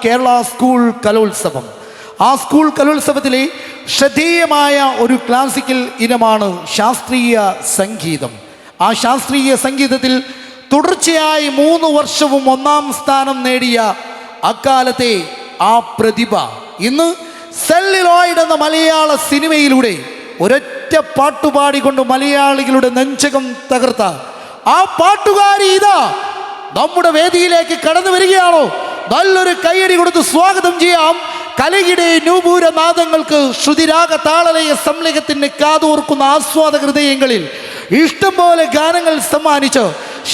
Kerala school കലോത്സവം. ആ school കലോത്സവത്തിലെ ശ്രദ്ധേയമായ ഒരു ക്ലാസിക്കൽ ഇനമാണ് ശാസ്ത്രീയ സംഗീതം. ആ ശാസ്ത്രീയ സംഗീതത്തിൽ തുടർച്ചയായി 3 വർഷവും 1-ാം സ്ഥാനം നേടിയ അക്കാലത്തെ ആ പ്രതിഭ ഇന്ന് സെല്ലുലോയിഡ് എന്ന മലയാള സിനിമയിലൂടെ ഒരൊറ്റ പാട്ടുപാടിക്കൊണ്ട് മലയാളികളുടെ നെഞ്ചകം തകർത്ത ആ പാട്ടുകാരി ഇതാ നമ്മുടെ വേദിയിലേക്ക് കടന്നു വരികയാണോ? നല്ലൊരു കയ്യടി കൊടുത്ത് സ്വാഗതം ചെയ്യാം. കലയുടെ നൂപൂരനാദങ്ങൾക്ക് ശ്രുതിരാഗ താളലയ സംലയത്തിന് കാതോർക്കുന്ന ആസ്വാദക ഹൃദയങ്ങളിൽ ഇഷ്ടംപോലെ ഗാനങ്ങൾ സമ്മാനിച്ച്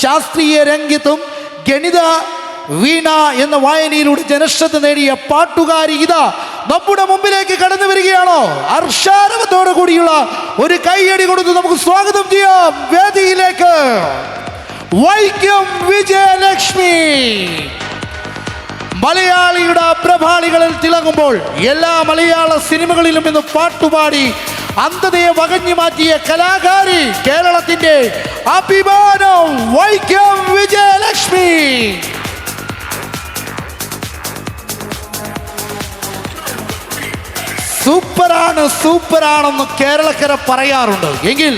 ശാസ്ത്രീയ രംഗത്തും ഗണിത വീണ എന്ന വായനയിലൂടെ ജനശ്രദ്ധ നേടിയ പാട്ടുകാരി ഇതാ നമ്മുടെ മുമ്പിലേക്ക് കടന്നു വരികയാണോ? ഹർഷാരവത്തോടു കൂടിയുള്ള ഒരു കയ്യടി കൊടുത്ത് നമുക്ക് സ്വാഗതം ചെയ്യാം വേദിയിലേക്ക് വൈക്കം വിജയലക്ഷ്മി. മലയാളിയുടെ പ്രഭാളികളിൽ തിളങ്ങുമ്പോൾ എല്ലാ മലയാള സിനിമകളിലും ഇന്ന് പാട്ടുപാടി അന്ധതയെ വകഞ്ഞു മാറ്റിയ കലാകാരി, കേരളത്തിന്റെ അഭിമാനം വൈക്കം വിജയലക്ഷ്മി. സൂപ്പറാണെന്ന് കേരളക്കര പറയാറുണ്ട്. എങ്കിൽ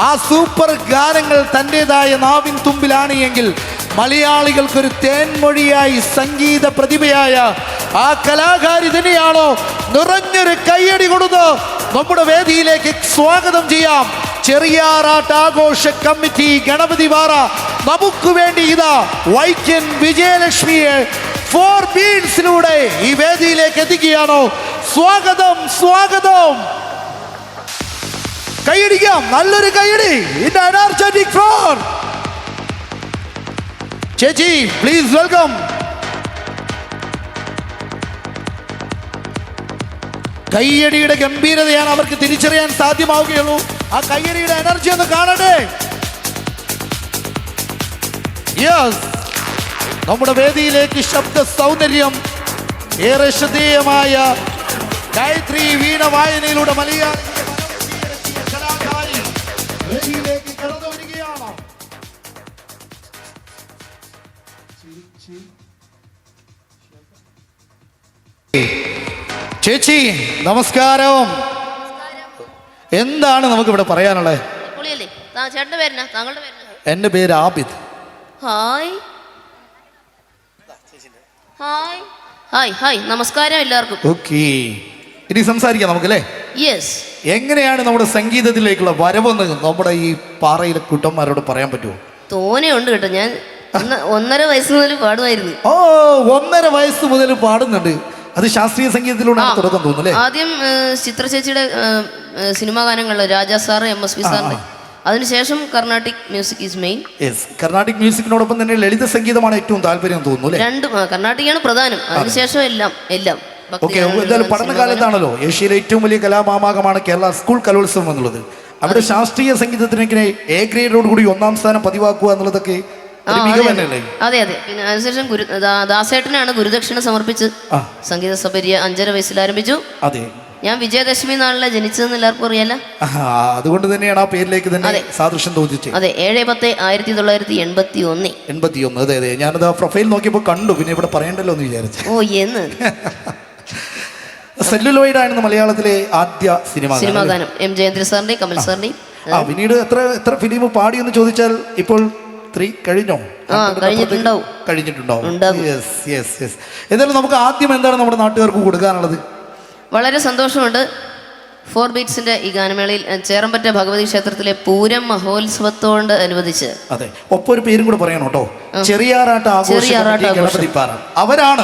ആ സൂപ്പർ ഗാനങ്ങൾ തൻ്റെതായ നാവിൻ തുമ്പിലാണ് എങ്കിൽ മലയാളികൾക്കൊരു തേൻമൊഴിയായി സംഗീത പ്രതിഭയായ ആ കലാകാരി തന്നെയാണോ? നിറഞ്ഞൊരു കയ്യടി കൊടുത്ത് നമ്മുടെ വേദിയിലേക്ക് സ്വാഗതം ചെയ്യാം. ചെറിയാറാട്ട് ആഘോഷ കമ്മിറ്റി ഗണപതി പാറ നമുക്ക് വേണ്ടി ഇതാ വൈക്കം വിജയലക്ഷ്മിയെ 4 ബീറ്റ്സിലൂടെ ഈ വേദിയിലേക്ക് എത്തിക്കുകയാണോ? സ്വാഗതം. കൈയടിക്കാം, നല്ലൊരു കൈയടി. Energetic floor. ചേച്ചി പ്ലീസ് വെൽക്കം. കയ്യടിയുടെ ഗംഭീരതയാണ് അവർക്ക് തിരിച്ചറിയാൻ സാധ്യമാവുകയുള്ളൂ. ആ കയ്യടിയുടെ എനർജി ഒന്ന് കാണട്ടെ. യെസ്, നമ്മുടെ വേദിയിലേക്ക് ശബ്ദ സൗന്ദര്യം ഏറെ ശ്രദ്ധേയമായ ഗായത്രി വീണ വായനയിലൂടെ മലയാളികളുടെ കലാകാരി വേദിയിലേക്ക് കടന്നു വരികയാണ്. ചേച്ചി നമസ്കാരം. എന്താണ് നമുക്ക് ഇവിടെ പറയാനുള്ളത്? എന്റെ പേര് ആബിദ്. ഹായ് നമസ്കാരം എല്ലാവർക്കും. ഓക്കേ, ഇനി സംസാരിക്കാം നമുക്കല്ലേ? യെസ്. എങ്ങനെയാണ് നമ്മുടെ സംഗീതത്തിലേക്കുള്ള വരവെന്ന് നമ്മുടെ ഈ പാറയിലെ കുട്ടന്മാരോട് പറയാൻ പറ്റുമോ? തോനെയുണ്ട് കേട്ടോ. ഞാൻ 1.5 വയസ്സ് മുതൽ പാടുമായിരുന്നു. 1.5 വയസ്സ് മുതൽ പാടുന്നുണ്ട്. അത് ശാസ്ത്രീയ സംഗീതത്തിലൂടെ തുടക്കം തോന്നുന്നു. ആദ്യം ചിത്ര ചേച്ചിയുടെ സിനിമാ ഗാനങ്ങൾ, രാജാ സാറ്, MSV സാറിന്റെ. അതിനുശേഷം Carnatic music is main. Carnatic മ്യൂസിക്കിനോടൊപ്പം തന്നെ ലളിത സംഗീതമാണ് ഏറ്റവും താല്പര്യം തോന്നുന്നു. രണ്ടും കർണാട്ടിക്കാണ് പ്രധാനം. അതിനുശേഷം എല്ലാം എന്തായാലും പഠനകാലത്താണല്ലോ ഏഷ്യയിലെ ഏറ്റവും വലിയ കലാമാമാകമാണ് കേരള സ്കൂൾ കലോത്സവം എന്നുള്ളത്. അവിടെ ശാസ്ത്രീയ സംഗീതത്തിന് A ഗ്രേഡോട് കൂടി 1-ാം സ്ഥാനം പതിവാക്കുക എന്നുള്ളതൊക്കെ അതെ. പിന്നെ അതിനുശേഷം ദാസേട്ടനാണ് ഗുരുദക്ഷിണ സമർപ്പിച്ച് സംഗീത സഭ 5.5 വയസ്സിൽ ആരംഭിച്ചു. അതെ, ഞാൻ വിജയദശമി നാളിലെ ജനിച്ചതെന്ന് എല്ലാവർക്കും അറിയാലോ. അതുകൊണ്ട് തന്നെയാണ് ആ പേരിലേക്ക് തന്നെ സാദൃശ്യം തോന്നിച്ചത്. അതെ, 7/10/1981. 81. അതെ, ഞാനത് ആ പ്രൊഫൈൽ നോക്കിയപ്പോൾ കണ്ടു. പിന്നെ ഇവിടെ പറയണ്ടല്ലോ എന്ന് വിചാരിച്ചു. എന്ന് സെല്ലുലോയിഡ് ആയിരുന്നു മലയാളത്തിലെ ആദ്യ സിനിമാ ഗാനം. M. ജയന്ദ്ര സാറിന്റെയും കമൽ സാറിന്റെയും. പിന്നീട് എത്ര ഫിലിം പാടിയെന്ന് ചോദിച്ചാൽ ഇപ്പോൾ 3 കഴിഞ്ഞിട്ടുണ്ടാവും. എന്തായാലും നമുക്ക് ആദ്യം എന്താണ് നമ്മുടെ നാട്ടുകാർക്ക് കൊടുക്കാനുള്ളത്? വളരെ സന്തോഷമുണ്ട്. 4 ബീറ്റ്സിന്റെ ഈ ഗാനമേളയിൽ ചേറമ്പറ്റ ഭഗവതി ക്ഷേത്രത്തിലെ പൂരം മഹോത്സവത്തോട് അനുബന്ധിച്ച് ഒപ്പം ഒരു പേരും കൂടെ പറയണം കേട്ടോ. ചെറിയാറാട്ട് ഗണപതി പാറ.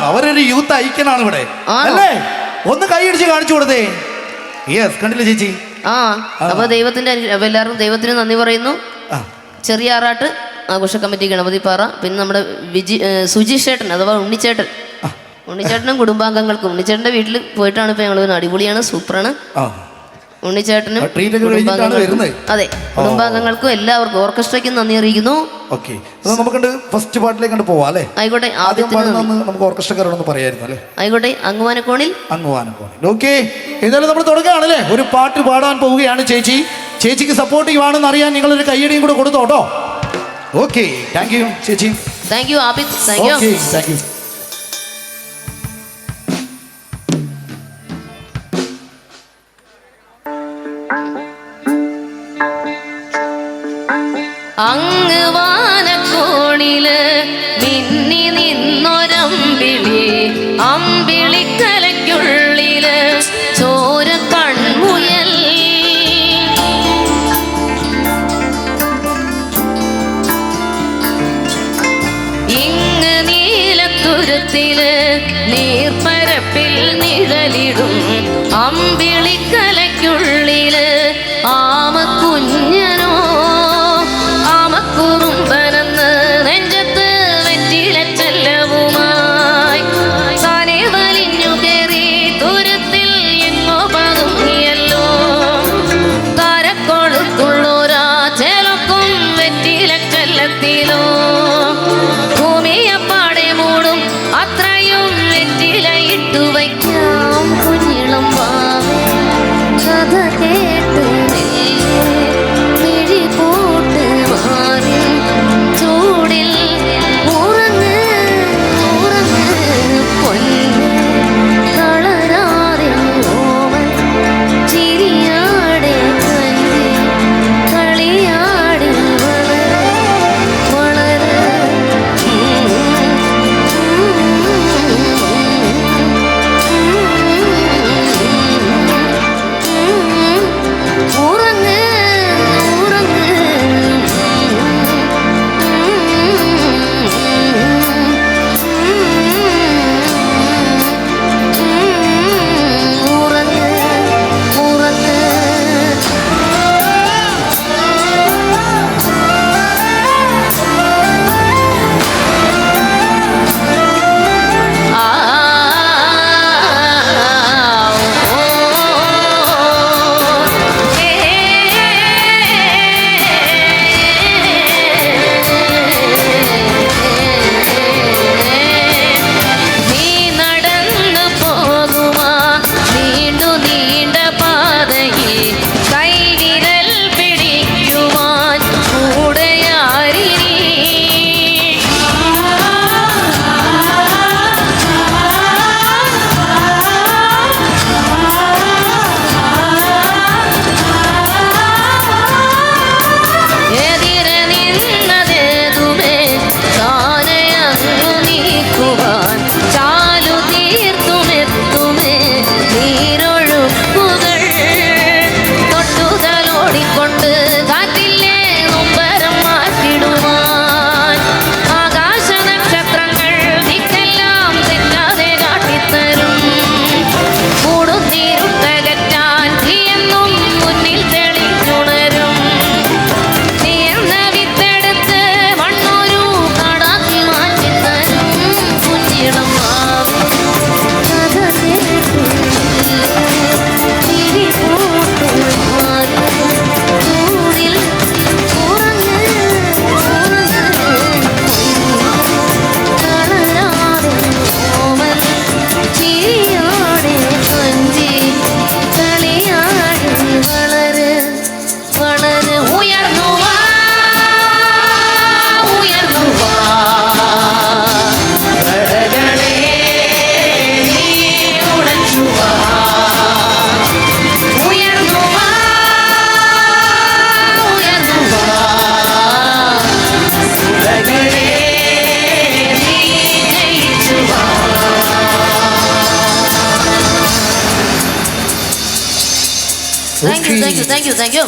അവരൊരു യൂത്ത് ഐക്യനാണ് ഇവിടെ അല്ലേ? ഒന്ന് കൈയടിച്ച് കാണിച്ചു കൊടുത്തേ. കണ്ടില്ലേ ചേച്ചി? അപ്പൊ ദൈവത്തിന്റെ എല്ലാവർക്കും ദൈവത്തിന് നന്ദി പറയുന്നു. ചെറിയാറാട്ട് ആഘോഷ കമ്മിറ്റി ഗണപതി പാറ. പിന്നെ നമ്മുടെ സുജിഷേട്ടൻ അഥവാ ഉണ്ണിച്ചേട്ടനും കുടുംബാംഗങ്ങൾക്കും. ഉണ്ണിച്ചേട്ടൻ്റെ വീട്ടിൽ പോയിട്ടാണ് ഇപ്പൊ ഞങ്ങൾ. അടിപൊളിയാണ്, സൂപ്പറാണ്. ഉണ്ണിച്ചേട്ടനും അതെ കുടുംബാംഗങ്ങൾക്കും എല്ലാവർക്കും ഓർക്കസ്ട്രയ്ക്കും നന്ദി അറിയിക്കുന്നു. ഫസ്റ്റ് പാട്ടിലേക്ക് പോവാം അല്ലേ? ആയിക്കോട്ടെ. ആയിക്കോട്ടെ. അങ്ങുവാനക്കോണിൽ. ഓക്കെ, എന്തായാലും നമ്മൾ തുടങ്ങുകയാണല്ലേ. ഒരു പാട്ട് പാടാൻ പോവുകയാണ് ചേച്ചിക്ക് സപ്പോർട്ടീവ് ആണെന്ന് അറിയാൻ നിങ്ങളൊരു കയ്യടിയും കൂടെ കൊടുത്തോട്ടോ. ഓക്കെ, താങ്ക് യു ചേച്ചി. Thank you Abid. Thank you. അങ്ങ് വാനക്കോണില് മിന്നി നിന്നൊരമ്പിളി, അമ്പിളിക്കലയ്ക്കുള്ളില് ചോര കൺമുയൽ. ഇങ്ങ് നീലത്തുരുത്തില് നീർപ്പരപ്പിൽ നിഴലിടും അമ്പിളിക്കലയ്ക്കുള്ളില് ആമക്കുഞ്ഞനോ ആമക്കുറുമ്പനെന്ന് നെഞ്ചത്ത് വെറ്റിലച്ചെല്ലവുമായി താനെ വലിഞ്ഞു കയറി തുരുത്തിൽ എങ്ങോ പതുങ്ങിയല്ലോ. താരക്കൊളുത്തുള്ളോരാ ചേലക്കും വെറ്റിലച്ചെല്ലത്തിലോ ഭൂമിയപ്പാടെ മൂടും അത്രയും വെറ്റിലയിട്ടു വയ്ക്കാം കുഞ്ഞിളം വാവേ. കഥ കേട്ട് മിഴി പോട്ട് മാറി ചൂടിൽ ഉറങ്ങ് ഉറങ്ങ് പൊന്ന് തളരാതെ ഓമൻ ചിരിയാടെ കഞ്ഞി കളിയാടി വളര് ഉറങ്ങ് ഉറങ്ങ് ഉറങ്ങ് ഉറങ്ങ്. നീ നടന്നു പോകുമാ നീണ്ടു നീണ്ട പാതയിൽ കൈവിരൽ പിടിക്കുവാൻ കൂടെയാരിനി. എതിരെ നിന്നതേതുമേ താനെ അങ്ങു നീക്കുവാൻ ചാലു തീർത്തുമെത്തുമേ നീരൊഴുക്കുകൾ. തൊട്ടുതലോടിക്കൊണ്ട് കാറ്റില്ലേ നൊമ്പരം മാറ്റിടുവാൻ ആകാശ നക്ഷത്രങ്ങൾ ദിക്കെല്ലാം തെറ്റാതെ കാട്ടിത്തരും. കൂടുന്നീരുട്ടകറ്റാൻ തീയെന്നും മുന്നിൽ തെളിഞ്ഞുണരും. നീ എന്ന വിത്തെടുത്ത് മണ്ണൊരു കാടാക്കി മാറ്റിത്തരും കുഞ്ഞിളം വാവേ. കഥ കേട്ട് ചിരി പോട്ട് മാറി ചൂടിൽ ഉറങ്ങ് ഉറങ്ങ് തളരാതെ ഓമൻ ചിരിയോടെ കൊഞ്ചി കളിയാടി വളര് വളര്. ഉയർന്നു വാ ഉയർന്നു വാ കടകളെ നീ ഉടച്ചു വാ. ഉയർന്നു വാ ഉയർന്നു വാ സുരകളെ നീ ജയിച്ചു വാ. Thank you thank you thank you thank you.